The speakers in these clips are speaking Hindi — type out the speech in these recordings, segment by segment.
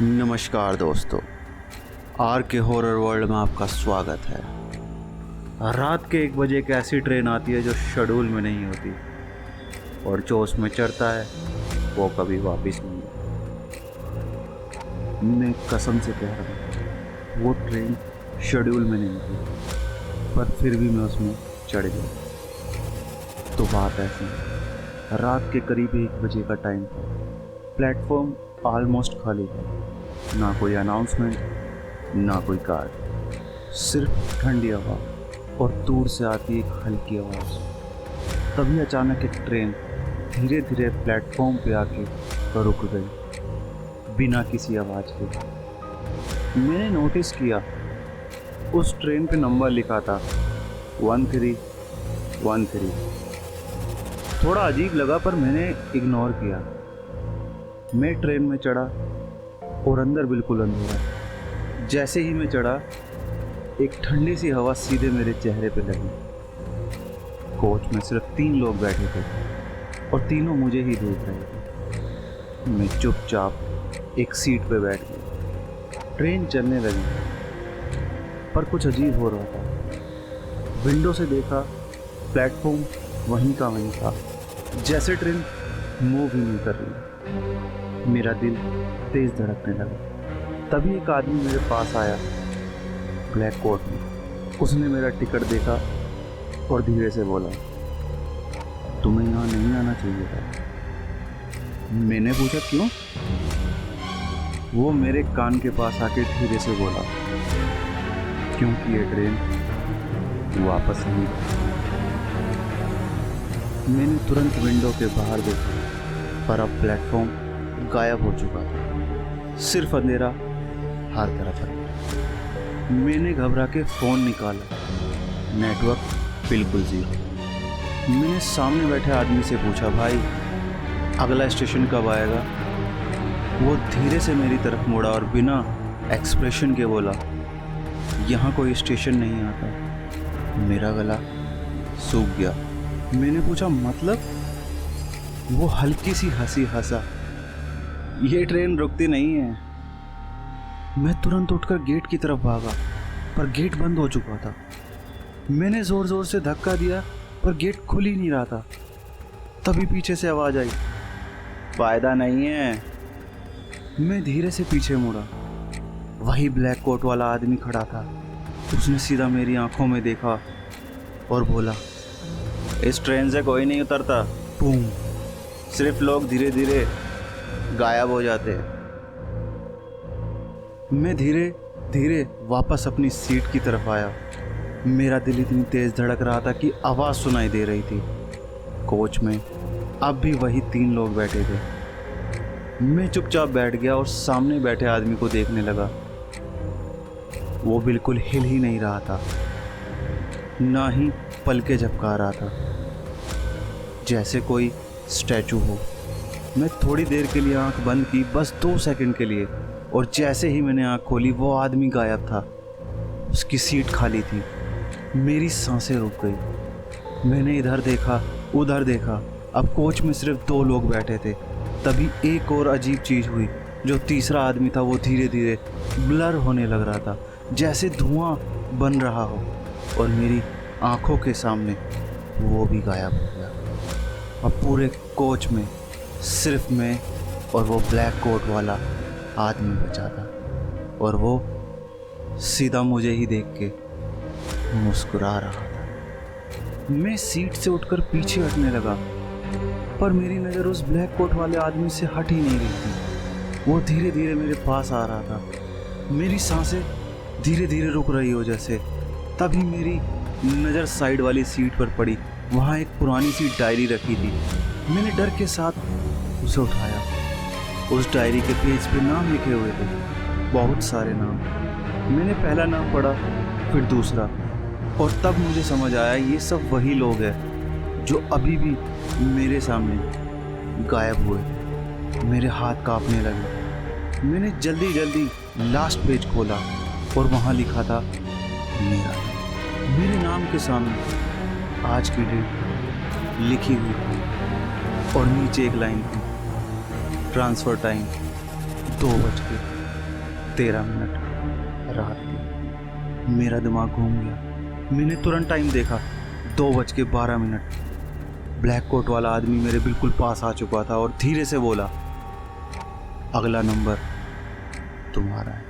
नमस्कार दोस्तों, आर के हॉरर वर्ल्ड में आपका स्वागत है। रात के 1 बजे एक ऐसी ट्रेन आती है जो शेड्यूल में नहीं होती और जो उसमें चढ़ता है वो कभी वापस नहीं आता। मैं कसम से कह रहा हूँ वो ट्रेन शेड्यूल में नहीं थी, पर फिर भी मैं उसमें चढ़ गया। तो बात ऐसी है, रात के करीब 1 बजे का टाइम था। प्लेटफॉर्म ऑलमोस्ट खाली था, ना कोई अनाउंसमेंट ना कोई कार, सिर्फ ठंडी हवा और दूर से आती एक हल्की आवाज़। तभी अचानक एक ट्रेन धीरे धीरे प्लेटफॉर्म पे आके रुक गई बिना किसी आवाज़ के। मैंने नोटिस किया उस ट्रेन पे नंबर लिखा था 1313। थोड़ा अजीब लगा पर मैंने इग्नोर किया। मैं ट्रेन में चढ़ा और अंदर बिल्कुल अंधेरा। जैसे ही मैं चढ़ा एक ठंडी सी हवा सीधे मेरे चेहरे पे लगी। कोच में सिर्फ 3 लोग बैठे थे और तीनों मुझे ही देख रहे थे। मैं चुपचाप एक सीट पे बैठ गया। ट्रेन चलने लगी पर कुछ अजीब हो रहा था। विंडो से देखा, प्लेटफॉर्म वहीं का वहीं था, जैसे ट्रेन मूव ही नहीं कर रही। मेरा दिल तेज धड़कने लगा। तभी एक आदमी मेरे पास आया, ब्लैक कोट में। उसने मेरा टिकट देखा और धीरे से बोला, तुम्हें यहाँ नहीं आना चाहिए था। मैंने पूछा क्यों? वो मेरे कान के पास आके धीरे से बोला, क्योंकि ये ट्रेन वापस नहीं। मैंने तुरंत विंडो के बाहर देखा पर अब प्लेटफॉर्म गायब हो चुका था, सिर्फ अंधेरा हर तरफ है। मैंने घबरा के फ़ोन निकाला, नेटवर्क बिल्कुल ज़ीरो। मैंने सामने बैठे आदमी से पूछा, भाई अगला स्टेशन कब आएगा? वो धीरे से मेरी तरफ मुड़ा और बिना एक्सप्रेशन के बोला, यहाँ कोई स्टेशन नहीं आता। मेरा गला सूख गया। मैंने पूछा मतलब? वो हल्की सी हंसी हंसा, ये ट्रेन रुकती नहीं है। मैं तुरंत उठकर गेट की तरफ भागा पर गेट बंद हो चुका था। मैंने जोर जोर से धक्का दिया पर गेट खुल ही नहीं रहा था। तभी पीछे से आवाज आई, फायदा नहीं है। मैं धीरे से पीछे मुड़ा। वही ब्लैक कोट वाला आदमी खड़ा था। उसने सीधा मेरी आंखों में देखा और बोला, इस ट्रेन से कोई नहीं उतरता। बूम! सिर्फ लोग धीरे धीरे गायब हो जाते हैं। मैं धीरे धीरे वापस अपनी सीट की तरफ आया। मेरा दिल इतनी तेज धड़क रहा था कि आवाज़ सुनाई दे रही थी। कोच में अब भी वही 3 लोग बैठे थे। मैं चुपचाप बैठ गया और सामने बैठे आदमी को देखने लगा। वो बिल्कुल हिल ही नहीं रहा था, ना ही पलके झपका रहा था, जैसे कोई स्टैचू हो। मैं थोड़ी देर के लिए आंख बंद की, बस 2 सेकंड के लिए, और जैसे ही मैंने आंख खोली वो आदमी गायब था। उसकी सीट खाली थी। मेरी सांसें रुक गई। मैंने इधर देखा उधर देखा। अब कोच में सिर्फ 2 लोग बैठे थे। तभी एक और अजीब चीज़ हुई। जो तीसरा आदमी था वो धीरे धीरे ब्लर होने लग रहा था, जैसे धुआं बन रहा हो, और मेरी आंखों के सामने वो भी गायब हो गया। अब पूरे कोच में सिर्फ मैं और वो ब्लैक कोट वाला आदमी बचा था, और वो सीधा मुझे ही देख के मुस्कुरा रहा था। मैं सीट से उठकर पीछे हटने लगा पर मेरी नज़र उस ब्लैक कोट वाले आदमी से हट ही नहीं रही थी। वो धीरे धीरे मेरे पास आ रहा था। मेरी सांसें धीरे धीरे रुक रही हो जैसे। तभी मेरी नज़र साइड वाली सीट पर पड़ी। वहाँ एक पुरानी सी डायरी रखी थी। मैंने डर के साथ उसे उठाया। उस डायरी के पेज पे नाम लिखे हुए थे, बहुत सारे नाम। मैंने पहला नाम पढ़ा, फिर दूसरा, और तब मुझे समझ आया ये सब वही लोग हैं जो अभी भी मेरे सामने गायब हुए। मेरे हाथ कांपने लगे। मैंने जल्दी जल्दी लास्ट पेज खोला और वहाँ लिखा था मेरे नाम के सामने आज की डेट लिखी हुई थी, और नीचे एक लाइन थी, ट्रांसफ़र टाइम 2 बज के 13 मिनट रात के। मेरा दिमाग घूम गया। मैंने तुरंत टाइम देखा, 2:12। ब्लैक कोट वाला आदमी मेरे बिल्कुल पास आ चुका था और धीरे से बोला, अगला नंबर तुम्हारा है।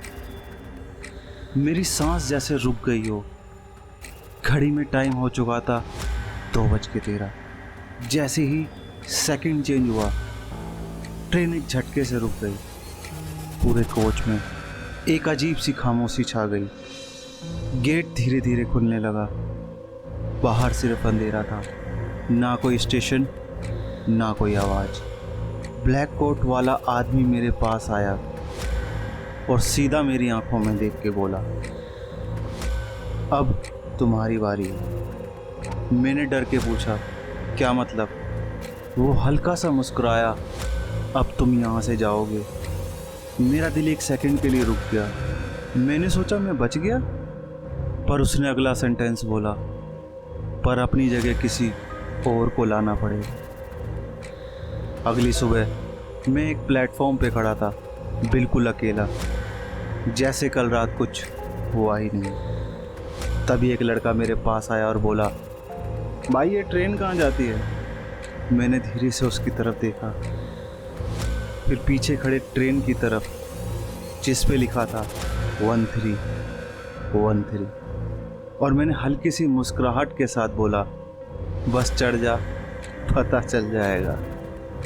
मेरी सांस जैसे रुक गई हो। घड़ी में टाइम हो चुका था 2:13। जैसे ही सेकंड चेंज हुआ, ट्रेन एक झटके से रुक गई। पूरे कोच में एक अजीब सी खामोशी छा गई। गेट धीरे धीरे खुलने लगा। बाहर सिर्फ अंधेरा था, ना कोई स्टेशन, ना कोई आवाज। ब्लैक कोट वाला आदमी मेरे पास आया और सीधा मेरी आंखों में देख के बोला, अब तुम्हारी बारी है। मैंने डर के पूछा, क्या मतलब? वो हल्का सा मुस्कुराया, अब तुम यहाँ से जाओगे। मेरा दिल एक सेकंड के लिए रुक गया। मैंने सोचा मैं बच गया, पर उसने अगला सेंटेंस बोला, पर अपनी जगह किसी और को लाना पड़ेगा। अगली सुबह मैं एक प्लेटफॉर्म पे खड़ा था, बिल्कुल अकेला, जैसे कल रात कुछ हुआ ही नहीं। तभी एक लड़का मेरे पास आया और बोला, भाई ये ट्रेन कहाँ जाती है? मैंने धीरे से उसकी तरफ देखा, फिर पीछे खड़े ट्रेन की तरफ, जिस पे लिखा था 1313, और मैंने हल्की सी मुस्कुराहट के साथ बोला, बस चढ़ जा, पता चल जाएगा।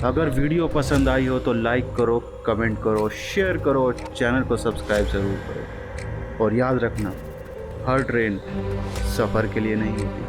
अगर वीडियो पसंद आई हो तो लाइक करो, कमेंट करो, शेयर करो और चैनल को सब्सक्राइब ज़रूर करो। और याद रखना, हर ट्रेन सफ़र के लिए नहीं होती।